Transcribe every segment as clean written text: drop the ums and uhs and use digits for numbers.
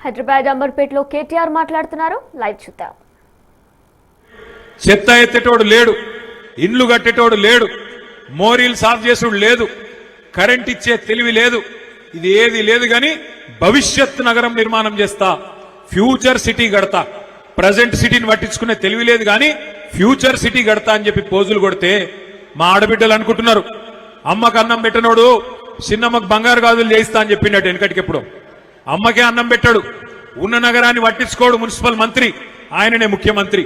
హైదరాబాద్ అంబర్పేటలో కేటీఆర్ మాట్లాడుతున్నారు. లైవ్ చూద్దాం. చెత్త ఎత్తేటోడు లేడు, ఇండ్లు కట్టేటోడు లేడు, మోరీలు సాఫ్ చేసుడు లేదు, కరెంట్ ఇచ్చే తెలివి లేదు, ఇది ఏది లేదు. గాని భవిష్యత్ నగరం నిర్మాణం చేస్తా, ఫ్యూచర్ సిటీ గడతా. ప్రజెంట్ సిటీని పట్టించుకునే తెలివి లేదు గాని ఫ్యూచర్ సిటీ గడతా అని చెప్పి పోజులు కొడితే మా ఆడబిడ్డలు అనుకుంటున్నారు అమ్మకు అన్నం పెట్టనోడు చిన్నమ్మకు బంగారు గాజులు చేయిస్తా అని చెప్పిండట. వెనకటికెప్పుడు అమ్మకే అన్నం పెట్టాడు, ఉన్న నగరాన్ని పట్టించుకోడు మున్సిపల్ మంత్రి, ఆయననే ముఖ్యమంత్రి.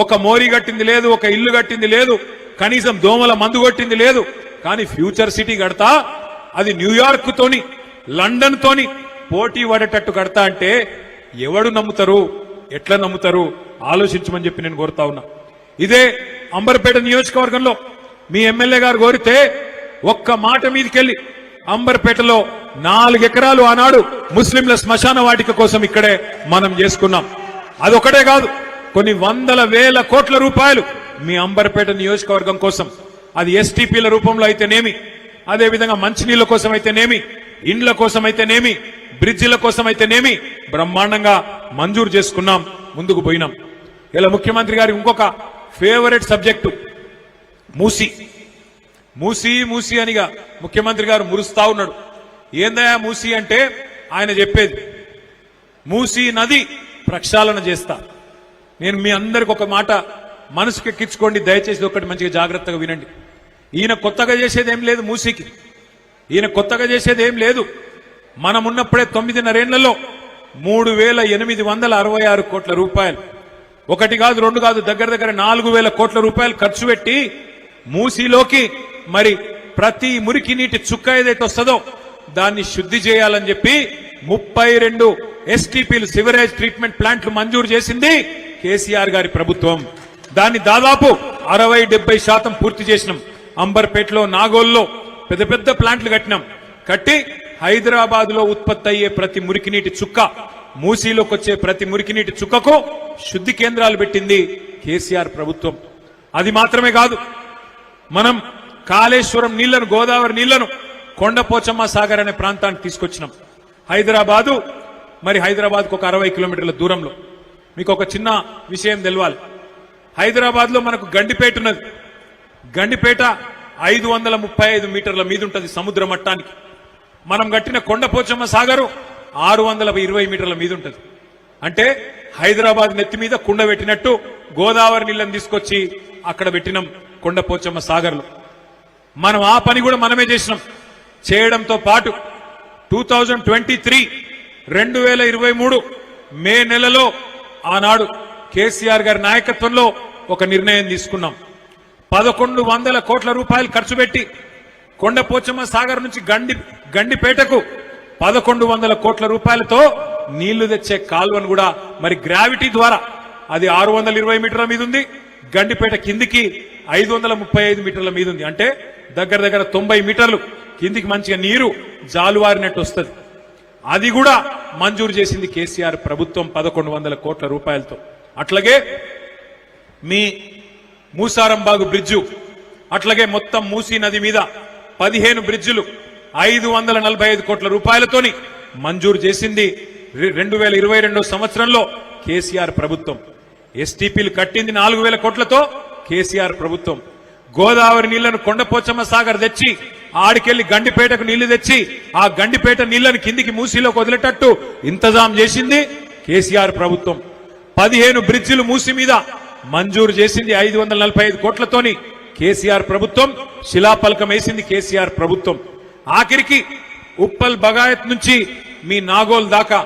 ఒక మోరీ కట్టింది లేదు, ఒక ఇల్లు కట్టింది లేదు, కనీసం దోమల మందు కొట్టింది లేదు. కానీ ఫ్యూచర్ సిటీ కడతా, అది న్యూయార్క్ తోని లండన్ తోని పోటీ పడేటట్టు కడతా అంటే ఎవడు నమ్ముతారు, ఎట్లా నమ్ముతారు ఆలోచించమని చెప్పి నేను కోరుతా ఉన్నా. ఇదే అంబర్పేట నియోజకవర్గంలో మీ ఎమ్మెల్యే గారు కోరితే ఒక్క మాట మీదకెళ్లి అంబర్పేటలో 4 ఎకరాలు ఆనాడు ముస్లింల శ్మశాన వాటిక కోసం ఇక్కడే మనం చేసుకున్నాం. అదొకటే కాదు, కొన్ని వందల వేల కోట్ల రూపాయలు మీ అంబర్పేట నియోజకవర్గం కోసం, అది ఎస్టీపీల రూపంలో అయితేనేమి, అదేవిధంగా మంచినీళ్ల కోసం అయితేనేమి, ఇండ్ల కోసం అయితేనేమి, బ్రిడ్జిల కోసం అయితేనేమి బ్రహ్మాండంగా మంజూరు చేసుకున్నాం, ముందుకు పోయినాం. ఇలా ముఖ్యమంత్రి గారి ఇంకొక ఫేవరెట్ సబ్జెక్టు మూసి. మూసి మూసి అనిగా ముఖ్యమంత్రి గారు మురుస్తా ఉన్నాడు. ఏందయా మూసి అంటే ఆయన చెప్పేది, మూసి నది ప్రక్షాళన చేస్తా. నేను మీ అందరికి ఒక మాట మనసుకి ఎక్కించుకోండి, దయచేసి ఒకటి మంచిగా జాగ్రత్తగా వినండి. ఈయన కొత్తగా చేసేది ఏం లేదు, మూసికి ఈయన కొత్తగా చేసేది ఏం లేదు. మనం ఉన్నప్పుడే 9.5 ఏళ్లలో 3,866 కోట్ల రూపాయలు, ఒకటి కాదు రెండు కాదు, దగ్గర దగ్గర 4,000 కోట్ల రూపాయలు ఖర్చు పెట్టి మూసీలోకి మరి ప్రతి మురికి నీటి చుక్క ఏదైతే వస్తుందో దాన్ని శుద్ధి చేయాలని చెప్పి 32 ఎస్టీపీలు సివరేజ్ ట్రీట్మెంట్ ప్లాంట్లు మంజూరు చేసింది కేసీఆర్ గారి ప్రభుత్వం. దాన్ని దాదాపు 60-70% పూర్తి చేసినాం. అంబర్పేటలో, నాగోల్లో పెద్ద పెద్ద ప్లాంట్లు కట్టి హైదరాబాద్ లో ఉత్పత్తి అయ్యే ప్రతి మురికి నీటి చుక్క, మూసీలోకి వచ్చే ప్రతి మురికి నీటి చుక్కకు శుద్ధి కేంద్రాలు పెట్టింది కేసీఆర్ ప్రభుత్వం. అది మాత్రమే కాదు, మనం కాళేశ్వరం నీళ్లను, గోదావరి నీళ్లను కొండపోచమ్మ సాగర్ అనే ప్రాంతానికి తీసుకొచ్చినాం. హైదరాబాద్కు ఒక 60 కిలోమీటర్ల దూరంలో. మీకు ఒక చిన్న విషయం తెలవాలి, హైదరాబాద్ లో మనకు గండిపేట ఉన్నది. గండిపేట 535 మీటర్ల మీద ఉంటుంది సముద్ర మట్టానికి. మనం కట్టిన కొండపోచమ్మ సాగరు 620 మీటర్ల మీద ఉంటుంది. అంటే హైదరాబాద్ నెత్తి మీద కుండ పెట్టినట్టు గోదావరి నీళ్ళని తీసుకొచ్చి అక్కడ పెట్టినాం కొండపోచమ్మ సాగర్లో. మనం ఆ పని కూడా మనమే చేసినాం. చేయడంతో పాటు 2023 మే నెలలో ఆనాడు కేసీఆర్ గారి నాయకత్వంలో ఒక నిర్ణయం తీసుకున్నాం. 1,100 కోట్ల రూపాయలు ఖర్చు పెట్టి కొండపోచమ్మ సాగర్ నుంచి గండిపేటకు 1,100 కోట్ల రూపాయలతో నీళ్లు తెచ్చే కాల్వను కూడా మరి గ్రావిటీ ద్వారా, అది 620 మీటర్ల మీద ఉంది, గండిపేట కిందికి 535 మీటర్ల మీద ఉంది. అంటే దగ్గర దగ్గర 90 మీటర్లు కిందికి మంచిగా నీరు జాలువారినట్టు వస్తుంది. అది కూడా మంజూరు చేసింది కేసీఆర్ ప్రభుత్వం 1,100 కోట్ల రూపాయలతో. అట్లాగే మీ మూసారంబాగు బ్రిడ్జు, అట్లాగే మొత్తం మూసీ నది మీద 15 బ్రిడ్జిలు 545 కోట్ల రూపాయలతోని మంజూరు చేసింది 2022 సంవత్సరంలో కేసీఆర్ ప్రభుత్వం. ఎస్టీపీలు కట్టింది 4,000 కోట్లతో కేసీఆర్ ప్రభుత్వం. గోదావరి నీళ్లను కొండపోచమ్మ సాగర్ తెచ్చి ఆడికెళ్లి గండిపేటకు నీళ్లు తెచ్చి ఆ గండిపేట నీళ్లను కిందికి మూసీలోకి వదిలేటట్టు ఇంతజాం చేసింది కేసీఆర్ ప్రభుత్వం. 15 బ్రిడ్జిలు మూసీ మీద మంజూరు చేసింది 545 కోట్లతోని కేసీఆర్ ప్రభుత్వం. శిలాపలకం వేసింది కేసీఆర్ ప్రభుత్వం. ఆఖరికి ఉప్పల్ బగాయత్ నుంచి మీ నాగోల్ దాకా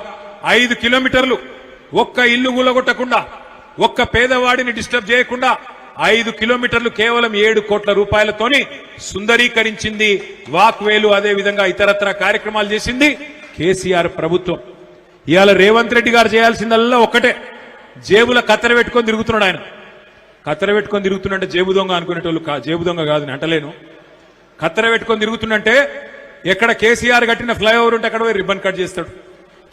5 కిలోమీటర్లు ఒక్క ఇల్లు కూలగొట్టకుండా, ఒక్క పేదవాడిని డిస్టర్బ్ చేయకుండా 5 కిలోమీటర్లు కేవలం 7 కోట్ల రూపాయలతోని సుందరీకరించింది. వాక్వేలు, అదే విధంగా ఇతరత్ర కార్యక్రమాలు చేసింది కేసీఆర్ ప్రభుత్వం. ఇవాళ రేవంత్ రెడ్డి గారు చేయాల్సిందల్లా ఒక్కటే, జేబుల కత్తెర పెట్టుకొని తిరుగుతున్నాడు. ఆయన కత్తెర పెట్టుకొని తిరుగుతున్నంటే జేబు దొంగ అనుకునేటోళ్ళు, జేబు దొంగ కాదు నేను అంటలేను. కత్తెర పెట్టుకొని తిరుగుతున్నంటే ఎక్కడ కేసీఆర్ కట్టిన ఫ్లైఓవర్ ఉంటే అక్కడ పోయి రిబ్బన్ కట్ చేస్తాడు,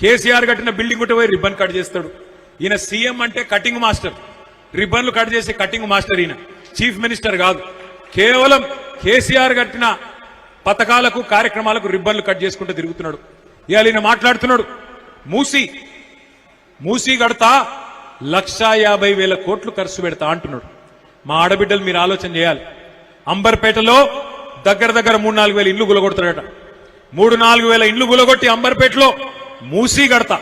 కేసీఆర్ కట్టిన బిల్డింగ్ ఉంటే పోయి రిబ్బన్ కట్ చేస్తాడు. ఈయన సీఎం అంటే కటింగ్ మాస్టర్, రిబ్బన్లు కట్ చేసే కటింగ్ మాస్టర్. ఈయన చీఫ్ మినిస్టర్ కాదు, కేవలం కేసీఆర్ కట్టిన పథకాలకు, కార్యక్రమాలకు రిబ్బన్లు కట్ చేసుకుంటూ తిరుగుతున్నాడు. ఇవాళ ఈయన మాట్లాడుతున్నాడు, మూసి మూసీ కడతా 1,50,000 కోట్లు ఖర్చు పెడతా అంటున్నాడు. మా ఆడబిడ్డలు మీరు ఆలోచన చేయాలి. అంబర్పేటలో దగ్గర 3-4 వేల ఇండ్లు గులగొడతాడట. 3-4 వేల ఇండ్లు గులగొట్టి అంబర్పేటలో మూసీ కడతా.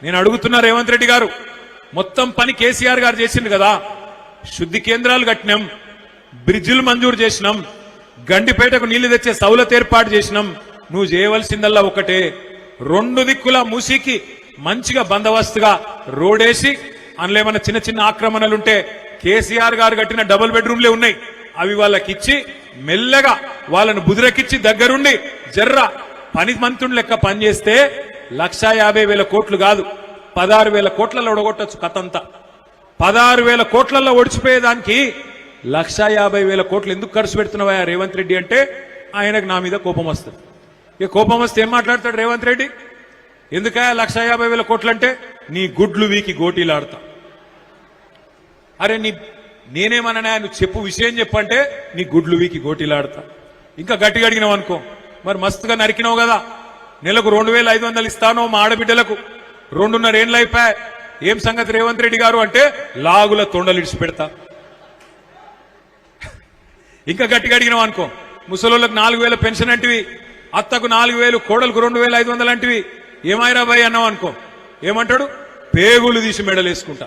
నేను అడుగుతున్నా రేవంత్ రెడ్డి గారు, మొత్తం పని కేసీఆర్ గారు చేసిండు కదా. శుద్ధి కేంద్రాలు కట్టినాం, బ్రిడ్జిలు మంజూరు చేసినాం, గండిపేటకు నీళ్లు తెచ్చే సౌలత ఏర్పాటు చేసినాం. నువ్వు చేయవలసిందల్లా ఒకటే, 2 దిక్కుల మూసీకి మంచిగా బందోబస్తుగా రోడేసి, అందులో ఏమన్నా చిన్న చిన్న ఆక్రమణలుంటే కేసీఆర్ గారు కట్టిన డబుల్ బెడ్రూమ్లే ఉన్నాయి, అవి వాళ్ళకి ఇచ్చి మెల్లగా వాళ్ళను బుదిరకిచ్చి దగ్గరుండి జర్ర పని మంత్రుని లెక్క పనిచేస్తే 1,50,000 కోట్లు కాదు 16,000 కోట్లలో ఒడగొట్టచ్చు కథంతా. 16,000 కోట్లలో ఒడిచిపోయేదానికి 1,50,000 కోట్లు ఎందుకు ఖర్చు పెడుతున్నావా రేవంత్ రెడ్డి అంటే ఆయనకు నా మీద కోపం వస్తుంది. ఇక కోపం వస్తే ఏం మాట్లాడతాడు రేవంత్ రెడ్డి? ఎందుక 1,50,000 కోట్లు అంటే నీ గుడ్లు వీకి గోటీలాడతా. అరే నేనేమన్నా నువ్వు చెప్పు విషయం చెప్పంటే నీ గుడ్లు వీకి గోటీలాడతా. ఇంకా గట్టిగా అడిగినావు అనుకో, మరి మస్తుగా నరికినావు కదా, నెలకు 2,500 ఇస్తానో మా ఆడబిడ్డలకు, 2.5 ఏళ్ళు అయిపోయా, ఏం సంగతి రేవంత్ రెడ్డి గారు అంటే లాగుల తొండలు ఇడిచి పెడతా. ఇంకా గట్టిగా అడిగినావు అనుకో, ముసలోళ్ళకు 4,000 పెన్షన్ అంటివి, అత్తకు 4,000, కోడలకు 2,500 అంటివి, ఏమైరా భయ్ అన్నావు అనుకో, ఏమంటాడు? పేగులు తీసి మెడలేసుకుంటా.